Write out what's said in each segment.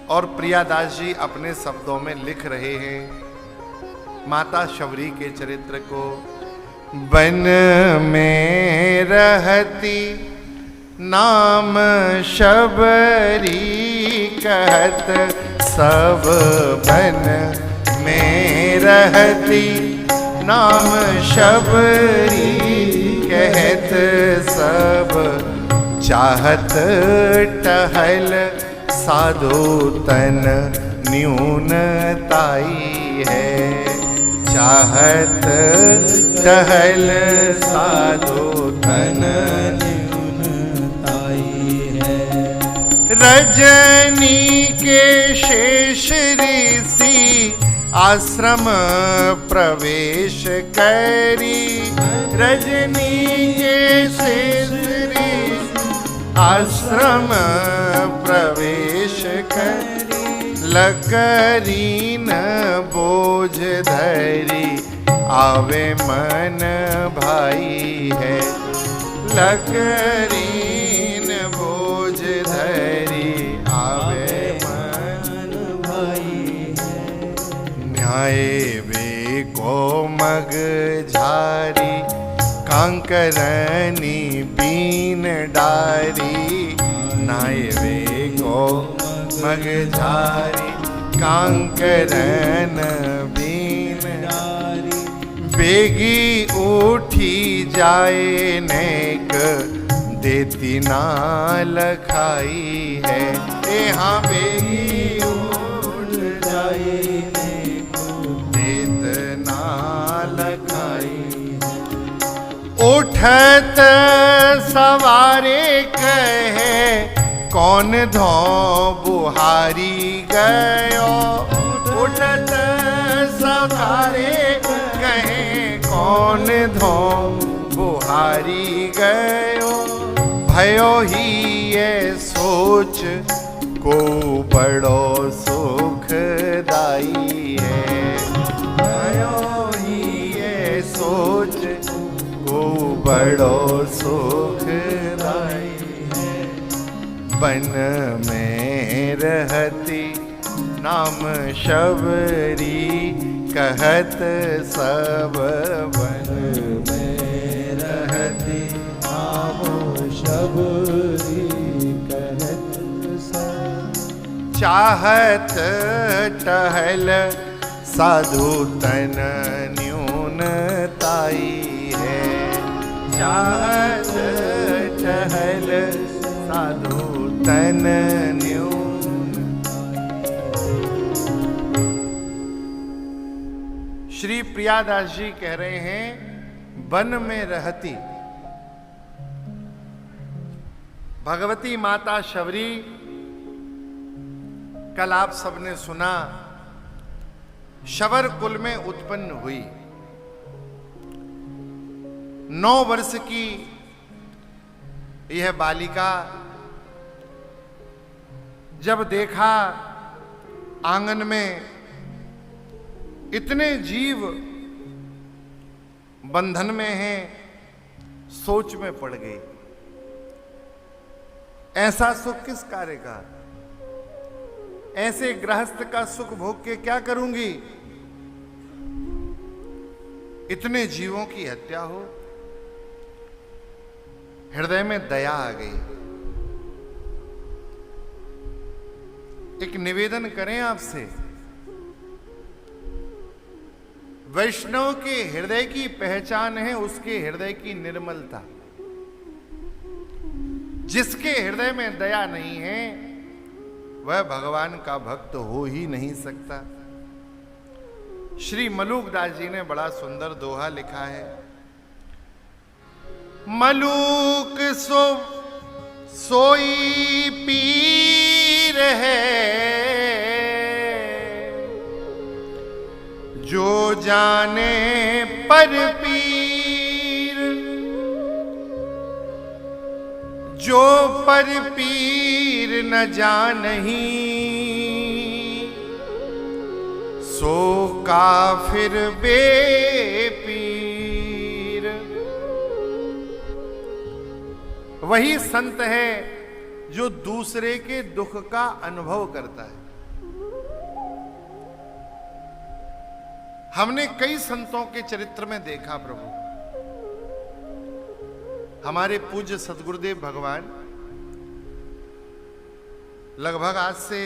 और प्रियादास जी अपने शब्दों में लिख रहे हैं माता शबरी के चरित्र को। बन में रहती नाम शबरी कहत सब, बन में रहती नाम शबरी कहत सब, चाहत टहल साधु तन न्यूनताई है, चाहत टहल साधु तन न्यूनताई है। रजनी के शेष ऋषि आश्रम प्रवेश करी, रजनी के शेष आश्रम प्रवेश करी, लकरीन बोझ धरी आवे मन भाई है, लकरीन बोझ धरी आवे मन भाई है। न्याय वे को मग झारी कांकरनी बीन डारी, नायवे को मगझारी कांकरन बीन डारी, बेगी उठी जाए नेक देती ना लखाई है, हाँ बेगी उठ जाए नेक देत ना लखाई। उठत सवारे कहे कौन धो बुहारी गयो, उठत सवारे कहे कौन धो बुहारी गयो, भयो ही ये सोच को बड़ो सुखदाई है, भयो ही ये सोच बड़ो सुखदाई है। बन में रहती नाम शबरी कहत सब, बन में रहती नाम शबरी कहत सब, चाहत टहल साधु तन न्यूनताई है, चाहत टहल साधु तन न्यून। श्री प्रियादास जी कह रहे हैं वन में रहती भगवती माता शबरी, कल आप सबने सुना शबर कुल में उत्पन्न हुई। 9 वर्ष की यह बालिका जब देखा आंगन में इतने जीव बंधन में हैं, सोच में पड़ गई, ऐसा सुख किस कार्य का, ऐसे गृहस्थ का सुख भोग के क्या करूंगी, इतने जीवों की हत्या हो। हृदय में दया आ गई। एक निवेदन करें आपसे, वैष्णव के हृदय की पहचान है उसके हृदय की निर्मलता। जिसके हृदय में दया नहीं है वह भगवान का भक्त हो ही नहीं सकता। श्री मलूकदास जी ने बड़ा सुंदर दोहा लिखा है, मलूक सोई पीर है, जो जाने पर पीर, जो पर पीर न जानहीं, सो काफिर बेपीर। वही संत है जो दूसरे के दुख का अनुभव करता है। हमने कई संतों के चरित्र में देखा प्रभु, हमारे पूज्य सद्गुरुदेव भगवान लगभग आज से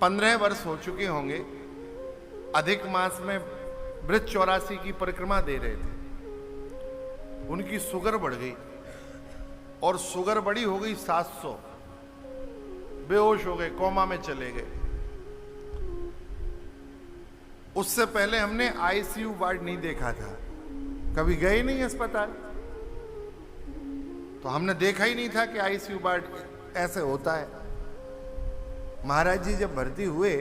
15 वर्ष हो चुके होंगे, अधिक मास में वृष 84 की परिक्रमा दे रहे थे। उनकी शुगर बढ़ गई और शुगर बड़ी हो गई 700, बेहोश हो गए, कोमा में चले गए। उससे पहले हमने आईसीयू वार्ड नहीं देखा था, कभी गए नहीं अस्पताल, तो हमने देखा ही नहीं था कि आईसीयू वार्ड ऐसे होता है। महाराज जी जब भर्ती हुए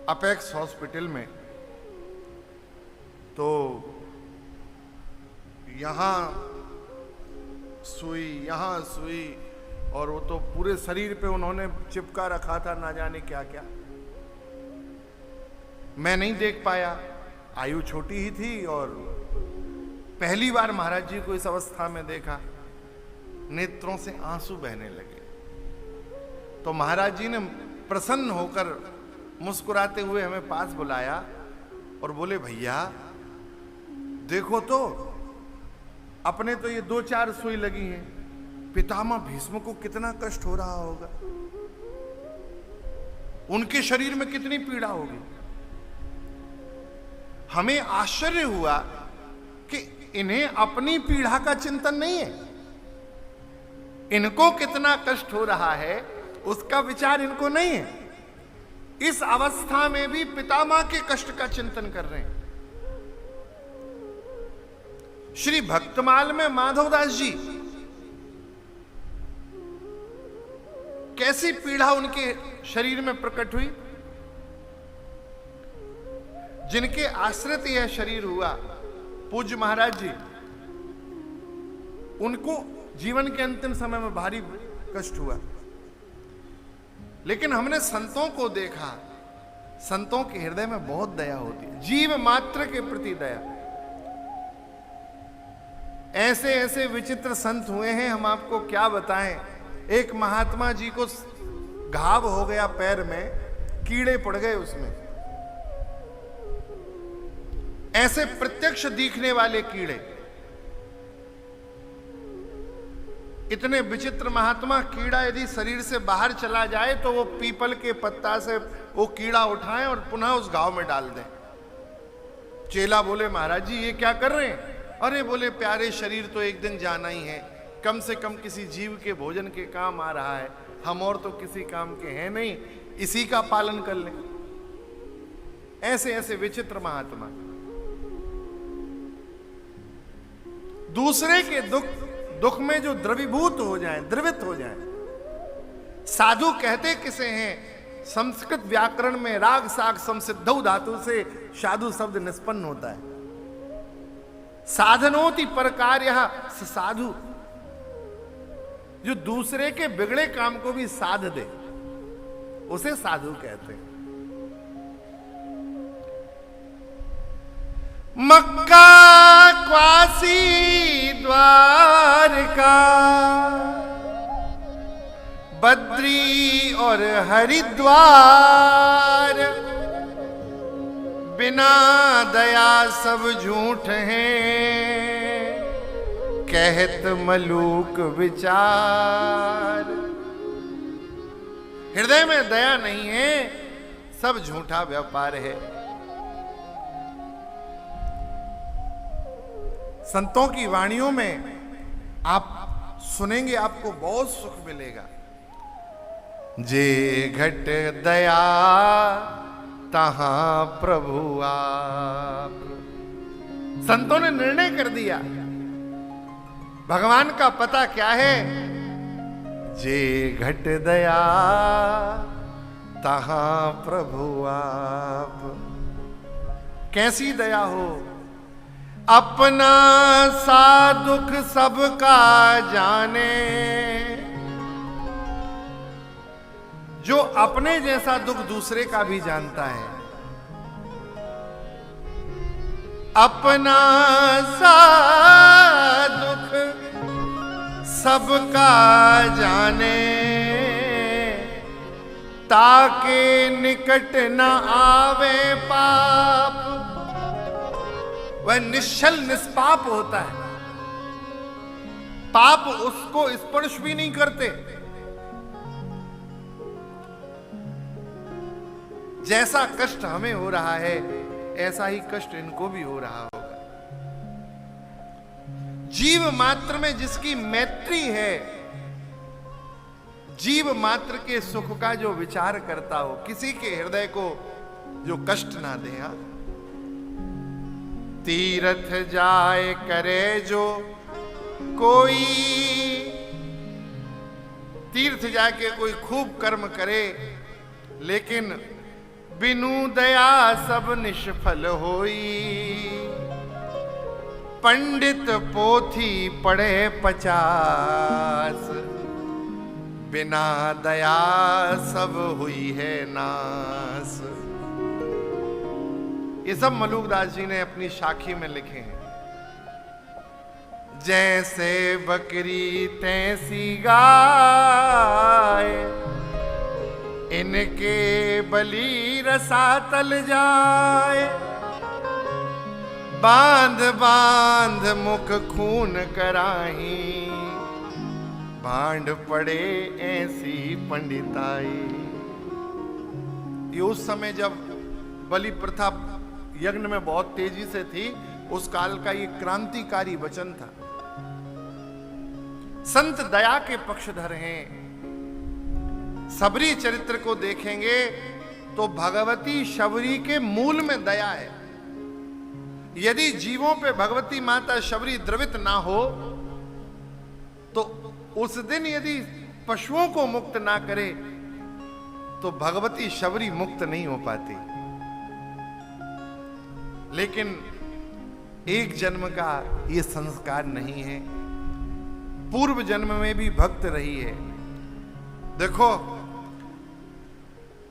अपेक्स हॉस्पिटल में, तो यहां सुई, यहां सुई, और वो तो पूरे शरीर पे उन्होंने चिपका रखा था, ना जाने क्या क्या। मैं नहीं देख पाया, आयु छोटी ही थी, और पहली बार महाराज जी को इस अवस्था में देखा, नेत्रों से आंसू बहने लगे। तो महाराज जी ने प्रसन्न होकर मुस्कुराते हुए हमें पास बुलाया और बोले, भैया देखो तो, अपने तो ये 2-4 सुई लगी हैं, पितामह भीष्म को कितना कष्ट हो रहा होगा, उनके शरीर में कितनी पीड़ा होगी। हमें आश्चर्य हुआ कि इन्हें अपनी पीड़ा का चिंतन नहीं है, इनको कितना कष्ट हो रहा है उसका विचार इनको नहीं है। इस अवस्था में भी पितामह के कष्ट का चिंतन कर रहे हैं। श्री भक्तमाल में माधवदास जी, कैसी पीड़ा उनके शरीर में प्रकट हुई। जिनके आश्रित यह शरीर हुआ, पूज्य महाराज जी, उनको जीवन के अंतिम समय में भारी कष्ट हुआ। लेकिन हमने संतों को देखा, संतों के हृदय में बहुत दया होती है, जीव मात्र के प्रति दया। ऐसे ऐसे विचित्र संत हुए हैं, हम आपको क्या बताएं। एक महात्मा जी को घाव हो गया पैर में, कीड़े पड़ गए उसमें, ऐसे प्रत्यक्ष दिखने वाले कीड़े। इतने विचित्र महात्मा, कीड़ा यदि शरीर से बाहर चला जाए तो वो पीपल के पत्ता से वो कीड़ा उठाएं और पुनः उस घाव में डाल दें। चेला बोले, महाराज जी ये क्या कर रहे हैं। अरे बोले, प्यारे शरीर तो एक दिन जाना ही है, कम से कम किसी जीव के भोजन के काम आ रहा है, हम और तो किसी काम के हैं नहीं, इसी का पालन कर लें। ऐसे ऐसे विचित्र महात्मा दूसरे के दुख में जो द्रवीभूत हो जाएं, द्रवित हो जाएं। साधु कहते किसे हैं, संस्कृत व्याकरण में राग साग समसिद्धौ धातु से साधु शब्द निष्पन्न होता है। साधनोति परकार्यः साधु, जो दूसरे के बिगड़े काम को भी साध दे, उसे साधु कहते हैं। मक्का क्वासी द्वारका, बद्री और हरिद्वार, बिना दया सब झूठ हैं, कहत मलूक विचार। हृदय में दया नहीं है, सब झूठा व्यापार है। संतों की वाणियों में आप सुनेंगे, आपको बहुत सुख मिलेगा। जे घट दया तहां प्रभु आप। संतों ने निर्णय कर दिया, भगवान का पता क्या है, जे घट दया तहां प्रभु आप। कैसी दया हो, अपना सा दुख सबका जाने, जो अपने जैसा दुख दूसरे का भी जानता है। अपना सा दुख सबका जाने, ताके निकट न आवे पाप। वह निश्चल निष्पाप होता है, पाप उसको स्पर्श भी नहीं करते। जैसा कष्ट हमें हो रहा है ऐसा ही कष्ट इनको भी हो रहा होगा। जीव मात्र में जिसकी मैत्री है, जीव मात्र के सुख का जो विचार करता हो, किसी के हृदय को जो कष्ट ना दे। तीर्थ जाए करे जो कोई, तीर्थ जाके कोई खूब कर्म करे, लेकिन बिनु दया सब निष्फल होई। पंडित पोथी पढ़े 50, बिना दया सब हुई है नास। ये सब मलुकदास जी ने अपनी साखी में लिखे हैं। जैसे बकरी तैसी गाय, इनके बलि रसातल जाए। बांध बांध मुख खून कराही, भांड पड़े ऐसी पंडिताई। ये उस समय जब बलि प्रथा यज्ञ में बहुत तेजी से थी, उस काल का ये क्रांतिकारी वचन था। संत दया के पक्षधर हैं। सबरी चरित्र को देखेंगे तो भगवती शबरी के मूल में दया है। यदि जीवों पे भगवती माता शबरी द्रवित ना हो तो उस दिन यदि पशुओं को मुक्त ना करे तो भगवती शबरी मुक्त नहीं हो पाती। लेकिन एक जन्म का ये संस्कार नहीं है, पूर्व जन्म में भी भक्त रही है। देखो,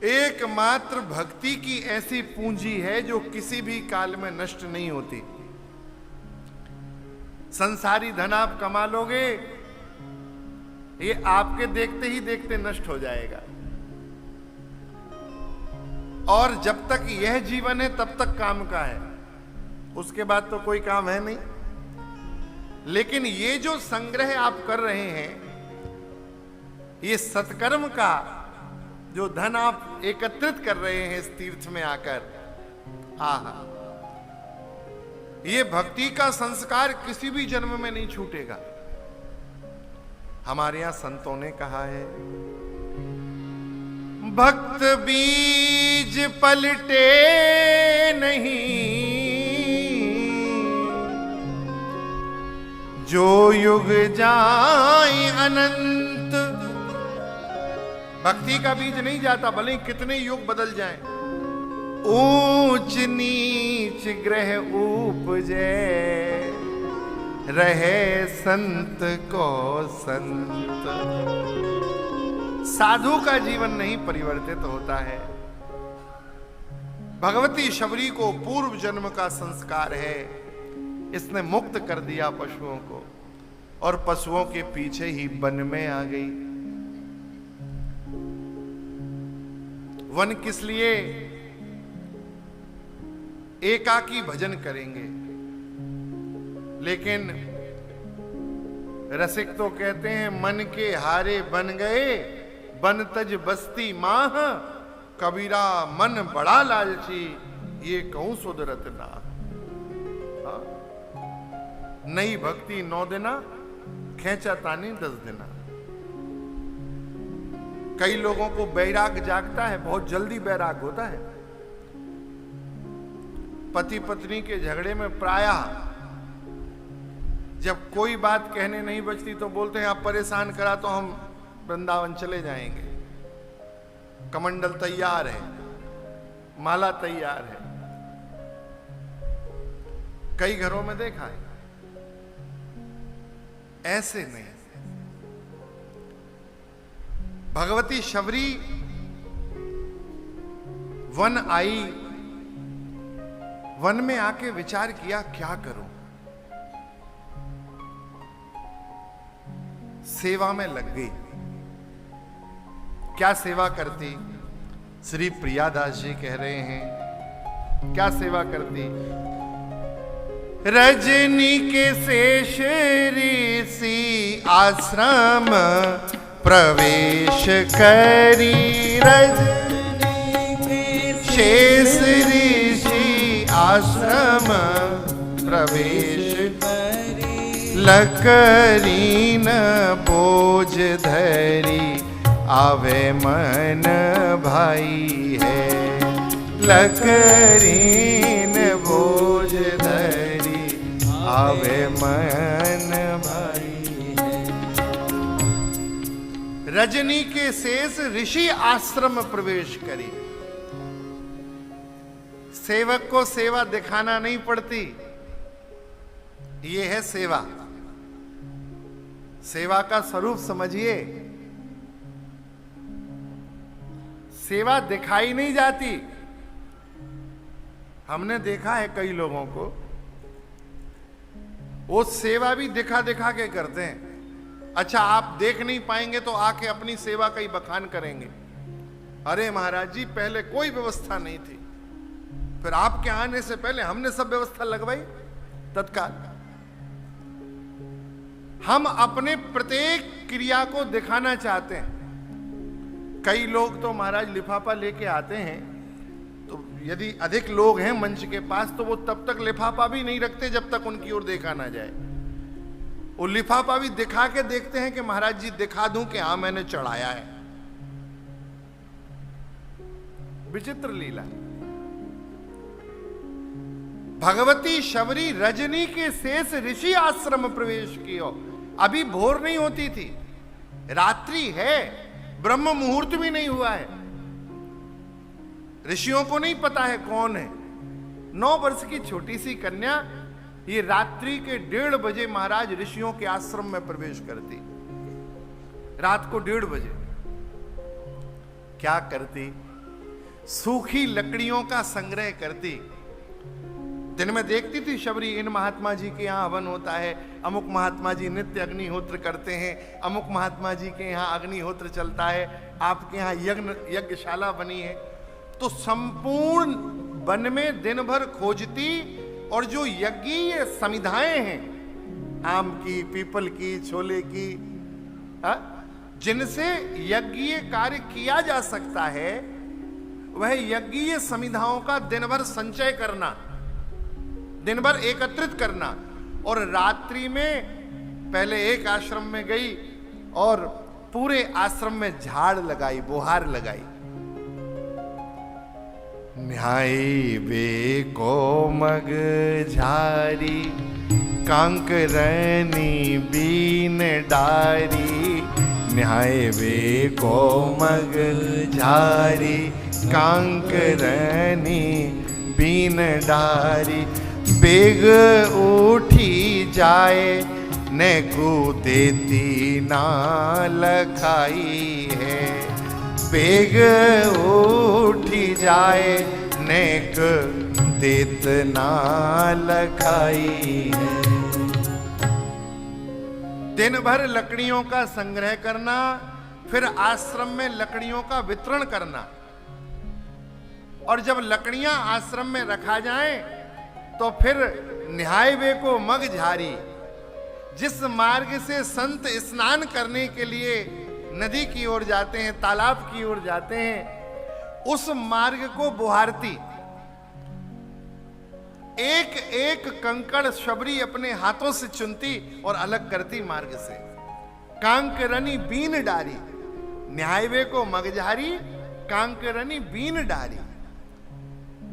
एकमात्र भक्ति की ऐसी पूंजी है जो किसी भी काल में नष्ट नहीं होती। संसारी धन आप कमा लोगे, ये आपके देखते ही देखते नष्ट हो जाएगा, और जब तक यह जीवन है तब तक काम का है, उसके बाद तो कोई काम है नहीं। लेकिन ये जो संग्रह आप कर रहे हैं, ये सत्कर्म का जो धन आप एकत्रित कर रहे हैं इस तीर्थ में आकर, आहा, ये भक्ति का संस्कार किसी भी जन्म में नहीं छूटेगा। हमारे यहां संतों ने कहा है, भक्त बीज पलटे नहीं, जो युग जाए अनंत। भक्ति का बीज नहीं जाता, भले ही कितने युग बदल जाएं। ऊंच नीच ग्रह उपजे, रहे संत को संत। साधु का जीवन नहीं परिवर्तित होता है। भगवती शबरी को पूर्व जन्म का संस्कार है, इसने मुक्त कर दिया पशुओं को, और पशुओं के पीछे ही वन में आ गई। वन किस लिए? एकाकी भजन करेंगे। लेकिन रसिक तो कहते हैं, मन के हारे बन गए, बन तज बस्ती माह। कबीरा मन बड़ा लालची, ये कहूं सुधरत ना। नई भक्ति 9 दिना, खेचा तानी 10 दिना। कई लोगों को बैराग जागता है, बहुत जल्दी बैराग होता है। पति पत्नी के झगड़े में प्रायः जब कोई बात कहने नहीं बचती तो बोलते हैं, आप परेशान करा तो हम वृंदावन चले जाएंगे। कमंडल तैयार है, माला तैयार है। कई घरों में देखा है। ऐसे नहीं। भगवती शबरी वन आई, वन में आके विचार किया, क्या करूं? सेवा में लग गई। क्या सेवा करती? श्री प्रियादास जी कह रहे हैं, क्या सेवा करती? रजनी के शेष ऋषि आश्रम प्रवेश करी, रजनी के शेष ऋषि आश्रम प्रवेश करी, लकरीन बोझ धरी आवे मन भाई है, लकरीन बोझ धरी आवे मन भाई है। रजनी के शेष ऋषि आश्रम प्रवेश करी। सेवक को सेवा दिखाना नहीं पड़ती, ये है सेवा। सेवा का स्वरूप समझिए। सेवा दिखाई नहीं जाती। हमने देखा है कई लोगों को, वो सेवा भी दिखा दिखा के करते हैं। अच्छा, आप देख नहीं पाएंगे तो आके अपनी सेवा का ही बखान करेंगे। अरे महाराज जी, पहले कोई व्यवस्था नहीं थी, फिर आपके आने से पहले हमने सब व्यवस्था लगवाई तत्काल। हम अपने प्रत्येक क्रिया को दिखाना चाहते हैं। कई लोग तो महाराज लिफाफा लेके आते हैं, तो यदि अधिक लोग हैं मंच के पास तो वो तब तक लिफाफा भी नहीं रखते जब तक उनकी ओर देखा ना जाए। वो लिफाफा भी दिखा के देखते हैं कि महाराज जी दिखा दूं कि हाँ मैंने चढ़ाया है। विचित्र लीला। भगवती शबरी रजनी के शेष ऋषि आश्रम प्रवेश कियो। अभी भोर नहीं होती थी, रात्रि है, ब्रह्म मुहूर्त भी नहीं हुआ है। ऋषियों को नहीं पता है कौन है। 9 वर्ष की छोटी सी कन्या ये रात्रि के 1:30 बजे महाराज ऋषियों के आश्रम में प्रवेश करती। रात को 1:30 बजे क्या करती? सूखी लकड़ियों का संग्रह करती। दिन में देखती थी शबरी, इन महात्मा जी के यहाँ हवन होता है, अमुक महात्मा जी नित्य अग्निहोत्र करते हैं, अमुक महात्मा जी के यहाँ अग्निहोत्र चलता है, आपके यहाँ यज्ञशाला बनी है। तो संपूर्ण वन में दिन भर खोजती, और जो यज्ञीय समिधाएं हैं, आम की, पीपल की, छोले की, जिनसे यज्ञीय कार्य किया जा सकता है, वह यज्ञीय समिधाओं का दिन भर संचय करना, दिन भर एकत्रित करना। और रात्रि में पहले एक आश्रम में गई और पूरे आश्रम में झाड़ लगाई, बुहार लगाई। न्याय वे को मग झारी, कांकरनी बीन डारी। न्याय वे को मग झारी, कांकरनी बीन डारी। बेग उठी जाए न कूदेती ना लखाई है। बेग उठी जाए नेक देत ना लखाई है। दिन भर लकड़ियों का संग्रह करना, फिर आश्रम में लकड़ियों का वितरण करना। और जब लकड़ियां आश्रम में रखा जाए तो फिर न्यायवे को मग झारी। जिस मार्ग से संत स्नान करने के लिए नदी की ओर जाते हैं, तालाब की ओर जाते हैं, उस मार्ग को बुहारती। एक एक कंकड़ शबरी अपने हाथों से चुनती और अलग करती मार्ग से। कांकरनी बीन डारी, न्यायवे को मगझारी, कांकरनी बीन डारी।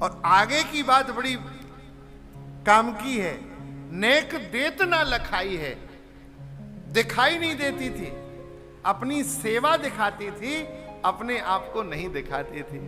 और आगे की बात बड़ी काम की है। नेक देत ना लखाई है, दिखाई नहीं देती थी, अपनी सेवा दिखाती थी, अपने आप को नहीं दिखाती थी।